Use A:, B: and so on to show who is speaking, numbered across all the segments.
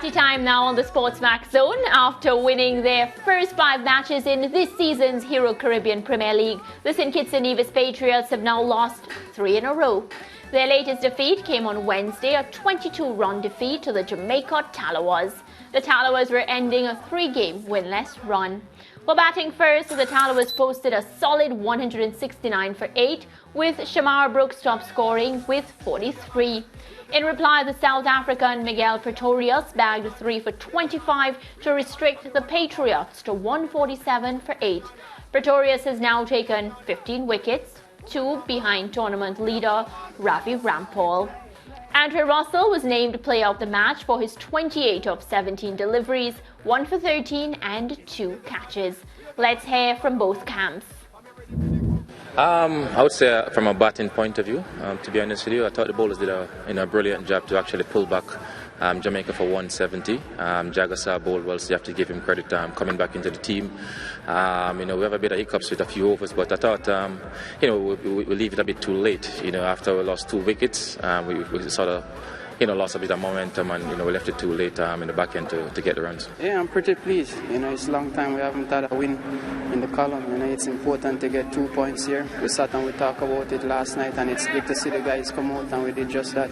A: Party time now on the SportsMax Zone. After winning their first 5 matches in this season's Hero Caribbean Premier League, the St. Kitts and Nevis Patriots have now lost 3 in a row. Their latest defeat came on Wednesday, a 22-run defeat to the Jamaica Tallawahs. The Tallawahs were ending a 3-game winless run. Well, batting first, the Tallawahs posted a solid 169 for 8, with Shamar Brooks top scoring with 43. In reply, the South African Miguel Pretorius bagged 3 for 25 to restrict the Patriots to 147 for 8. Pretorius has now taken 15 wickets, 2 behind tournament leader Ravi Rampal. Andre Russell was named player of the match for his 28 of 17 deliveries, 1 for 13 and 2 catches. Let's hear from both camps.
B: I would say from a batting point of view, to be honest with you, I thought the bowlers did a brilliant job to actually pull back Jamaica for 170. Jagassar bowled well, so you have to give him credit coming back into the team. We have a bit of hiccups with a few overs, but I thought, we leave it a bit too late. After we lost 2 wickets, we sort of, lost a bit of momentum, and we left it too late in the back end to get the runs.
C: Yeah, I'm pretty pleased. It's a long time we haven't had a win in the column. It's important to get 2 points here. We sat and we talked about it last night, and it's good to see the guys come out, and we did just that.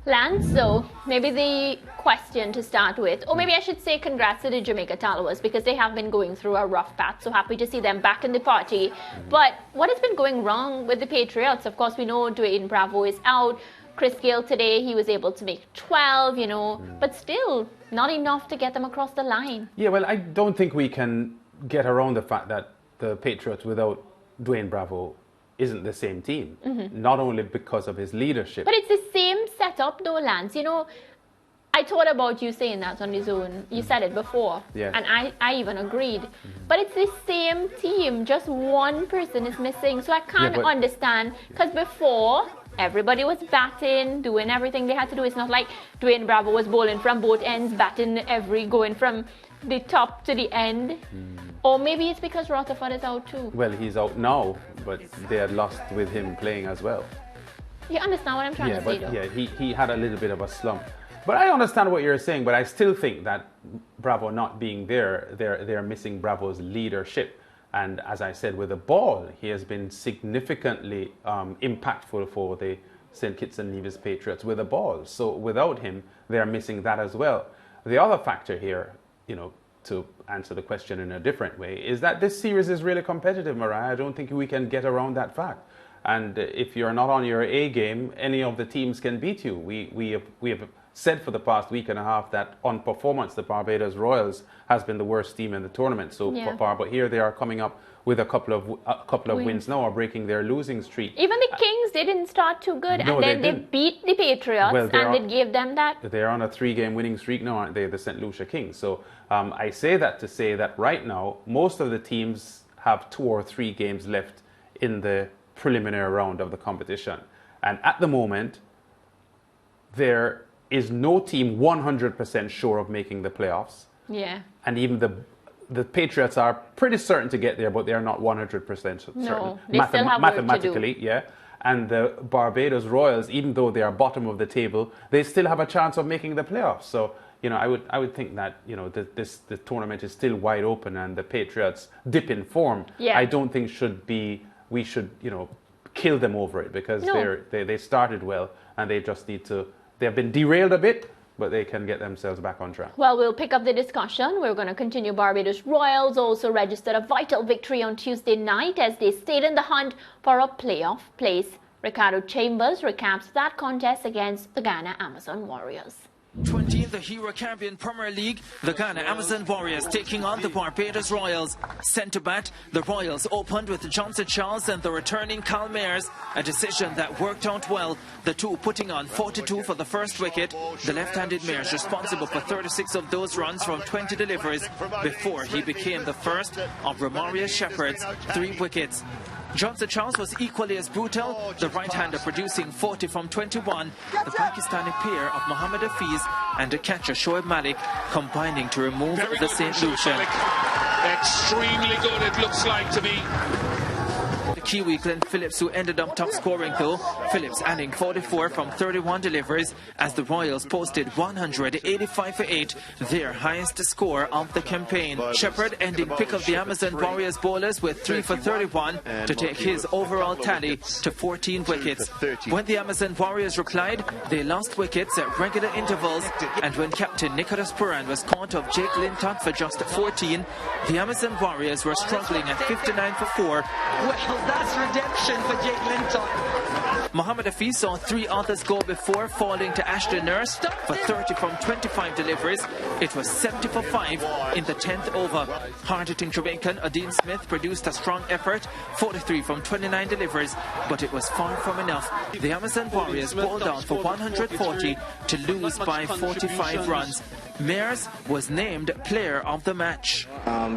A: Lance, so maybe the question to start with, or maybe I should say congrats to the Jamaica Tallawahs, because they have been going through a rough patch, so happy to see them back in the party. But what has been going wrong with the Patriots? Of course, we know Dwayne Bravo is out. Chris Gayle today, he was able to make 12, but still not enough to get them across the line.
D: Yeah, well, I don't think we can get around the fact that the Patriots without Dwayne Bravo isn't the same team, not only because of his leadership.
A: But it's the same setup though, Lance. I thought about you saying that on the Zone. You said it before, and I even agreed. But it's the same team, just one person is missing. So I can't understand, because before, everybody was batting, doing everything they had to do. It's not like Dwayne Bravo was bowling from both ends, batting going from the top to the end. Or maybe it's because Rutherford is out too.
D: Well, he's out now, but they had lost with him playing as well.
A: You understand what I'm trying to say, though?
D: Yeah, he had a little bit of a slump. But I understand what you're saying, but I still think that Bravo not being there, they're missing Bravo's leadership. And as I said, with the ball, he has been significantly impactful for the St. Kitts and Nevis Patriots with the ball. So without him, they're missing that as well. The other factor here, to answer the question in a different way, is that this series is really competitive, Mariah. I don't think we can get around that fact. And if you're not on your A game, any of the teams can beat you. We have said for the past week and a half that on performance, the Barbados Royals has been the worst team in the tournament so far. But here they are coming up with a couple of wins now, or breaking their losing streak.
A: Even the Kings didn't start too good, and then they beat the Patriots, and it gave them that.
D: They're on a 3-game winning streak now, aren't they, the St. Lucia Kings? So I say that to say that right now, most of the teams have 2 or 3 games left in the preliminary round of the competition. And at the moment, there is no team 100% sure of making the playoffs.
A: Yeah.
D: And even the Patriots are pretty certain to get there, but they are not 100% certain.
A: No, they still have
D: mathematically,
A: work to do.
D: yeah. And the Barbados Royals, even though they are bottom of the table, they still have a chance of making the playoffs. So, I would think that, the tournament is still wide open, and the Patriots dip in form.
A: Yeah.
D: I don't think we should, kill them over it, because they started well, and they just need to. They have been derailed a bit, but they can get themselves back on track.
A: Well, we'll pick up the discussion. We're going to continue. Barbados Royals also registered a vital victory on Tuesday night as they stayed in the hunt for a playoff place. Ricardo Chambers recaps that contest against the Ghana Amazon Warriors.
E: 20 in the Hero Caribbean Premier League, the Ghana Amazon Warriors taking on the Barbados Royals. Centre bat, the Royals opened with Johnson Charles and the returning Carl Mayers, a decision that worked out well, the two putting on 42 for the first wicket. The left-handed Mayers responsible for 36 of those runs from 20 deliveries before he became the first of Romario Shepherd's 3 wickets. Johnson Charles was equally as brutal, the right-hander producing 40 from 21, the Pakistani pair of Mohammad Hafiz and the catcher Shoaib Malik combining to remove the St. Lucian.
F: Extremely good, it looks like to me.
E: Kiwi Glenn Phillips, who ended up top scoring though. Phillips adding 44 from 31 deliveries as the Royals posted 185 for 8, their highest score of the campaign. Shepherd ending pick of the Amazon Warriors bowlers with 3 for 31 to take his overall tally to 14 wickets. When the Amazon Warriors replied, they lost wickets at regular intervals, and when captain Nicholas Puran was caught of Jake Lintott for just 14, the Amazon Warriors were struggling at 59 for 4.
F: Well, that's redemption for Jake Lintott.
E: Mohammad Hafiz saw 3 others go before falling to Ashton Nurse for 30 from 25 deliveries. It was 70 for 5 in the 10th over. Hard-hitting Jamaican Adine Smith produced a strong effort, 43 from 29 deliveries, but it was far from enough. The Amazon Warriors bowled out for 140 to lose by 45 runs. Mears was named player of the match.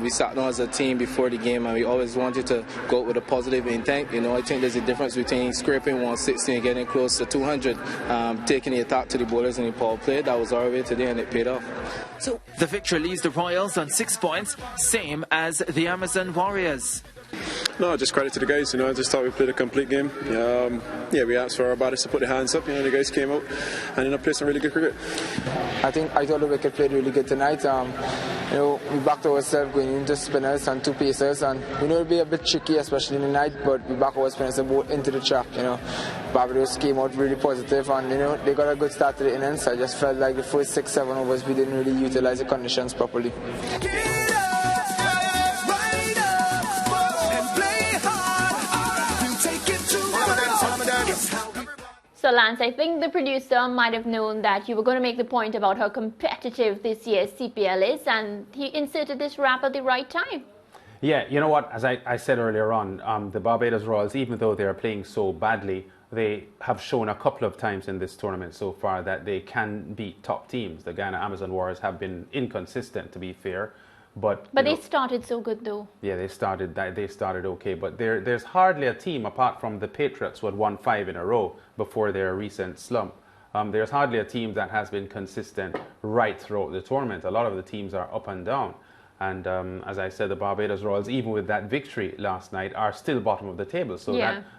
G: We sat down as a team before the game, and we always wanted to go with a positive intent. You know, I think there's a difference between scraping 160 and getting close to 200, taking the attack to the bowlers in the power play. That was our way today, and it paid off.
E: So the victory leaves the Royals on 6 points, same as the Amazon Warriors.
H: No, just credit to the guys. You know, I just thought we played a complete game. We asked for our batters to put their hands up. You know, the guys came out and ended up playing some really good cricket.
I: I thought the wicket played really good tonight. We backed ourselves going into spinners and 2 pacers, and we know it'll be a bit tricky, especially in the night. But we backed our spinners and both into the track. You know, Barbados came out really positive, and they got a good start to the innings. I just felt like the first 6-7 overs we didn't really utilize the conditions properly.
A: So Lance, I think the producer might have known that you were going to make the point about how competitive this year's CPL is, and he inserted this rap at the right time.
D: Yeah, you know what, as I said earlier on, the Barbados Royals, even though they are playing so badly, they have shown a couple of times in this tournament so far that they can beat top teams. The Ghana Amazon Warriors have been inconsistent, to be fair. But
A: they started so good, though.
D: Yeah, they started okay. But there's hardly a team, apart from the Patriots, who had won 5 in a row before their recent slump. There's hardly a team that has been consistent right throughout the tournament. A lot of the teams are up and down. And as I said, the Barbados Royals, even with that victory last night, are still bottom of the table. So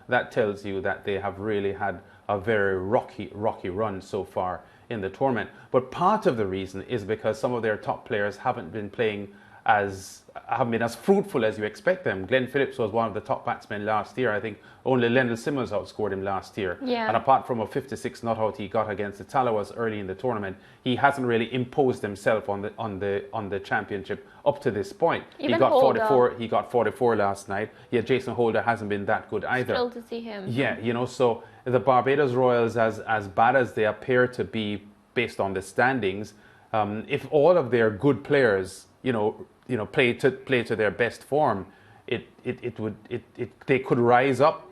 D: that tells you that they have really had a very rocky run so far in the tournament. But part of the reason is because some of their top players haven't been as fruitful as you expect them. Glenn Phillips was one of the top batsmen last year. I think only Lendl Simmons outscored him last year.
A: Yeah.
D: And apart from a 56 not out he got against the Tallawahs early in the tournament, he hasn't really imposed himself on the championship up to this point.
A: Even
D: he got
A: Holder.
D: 44. He got 44 last night. Yeah, Jason Holder hasn't been that good either.
A: Thrilled to see him.
D: Yeah, you know, so the Barbados Royals, as bad as they appear to be based on the standings, if all of their good players, play to their best form, they could rise up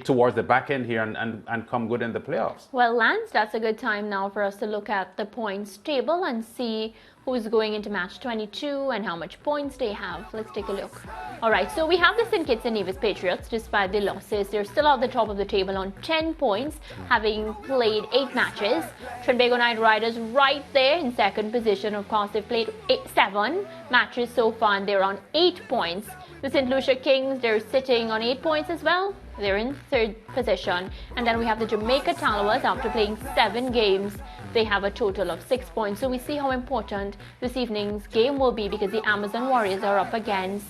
D: towards the back end here and come good in the playoffs.
A: Well, Lance, that's a good time now for us to look at the points table and see who's going into match 22 and how much points they have. Let's take a look. All right, so we have the St. Kitts and Nevis Patriots. Despite the losses, they're still at the top of the table on 10 points, having played 8 matches. Trinbago Knight Riders right there in second position. Of course, they've played 7 matches so far, and they're on 8 points. The St. Lucia Kings, they're sitting on 8 points as well. They're in third position. And then we have the Jamaica Tallawahs. After playing 7 games, they have a total of 6 points. So we see how important this evening's game will be, because the Amazon Warriors are up against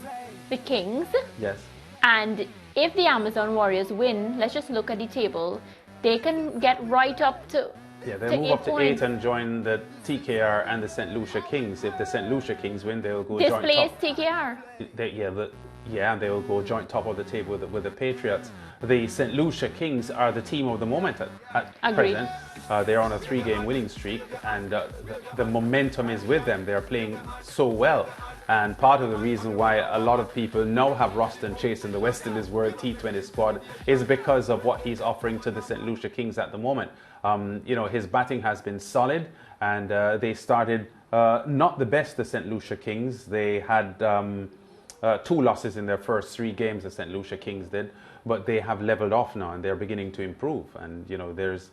A: the Kings.
D: Yes.
A: And if the Amazon Warriors win, let's just look at the table, they can get right up to
D: they'll move up to 8 and join the TKR and the St. Lucia Kings. If the St. Lucia Kings win, they'll go joint top.
A: Displace TKR.
D: They will go joint top of the table with the Patriots. The St. Lucia Kings are the team of the moment at present. They're on a 3-game winning streak, and the momentum is with them. They're playing so well. And part of the reason why a lot of people now have Roston Chase in the West Indies World T20 squad is because of what he's offering to the St. Lucia Kings at the moment. His batting has been solid, and they started not the best, the St. Lucia Kings. They had 2 losses in their first 3 games, the St. Lucia Kings did, but they have leveled off now and they're beginning to improve. And there's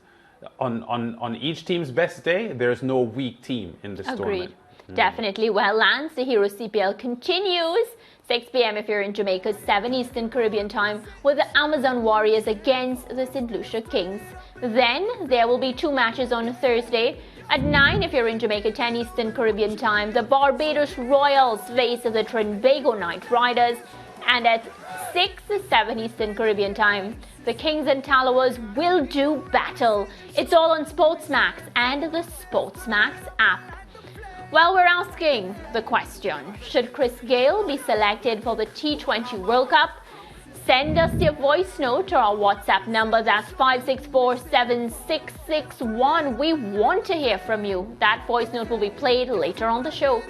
D: on each team's best day, there's no weak team in this tournament.
A: Definitely. Well, Lance, the Hero CPL continues. 6 p.m. if you're in Jamaica, 7 Eastern Caribbean time, with the Amazon Warriors against the St. Lucia Kings. Then there will be 2 matches on Thursday. At 9 if you're in Jamaica, 10 Eastern Caribbean time, the Barbados Royals face the Trinbago Knight Riders. And at 6 to 7 Eastern Caribbean time, the Kings and Tallawahs will do battle. It's all on SportsMax and the SportsMax app. Well, we're asking the question, should Chris Gayle be selected for the T20 World Cup? Send us your voice note to our WhatsApp number. That's 564-7661. We want to hear from you. That voice note will be played later on the show.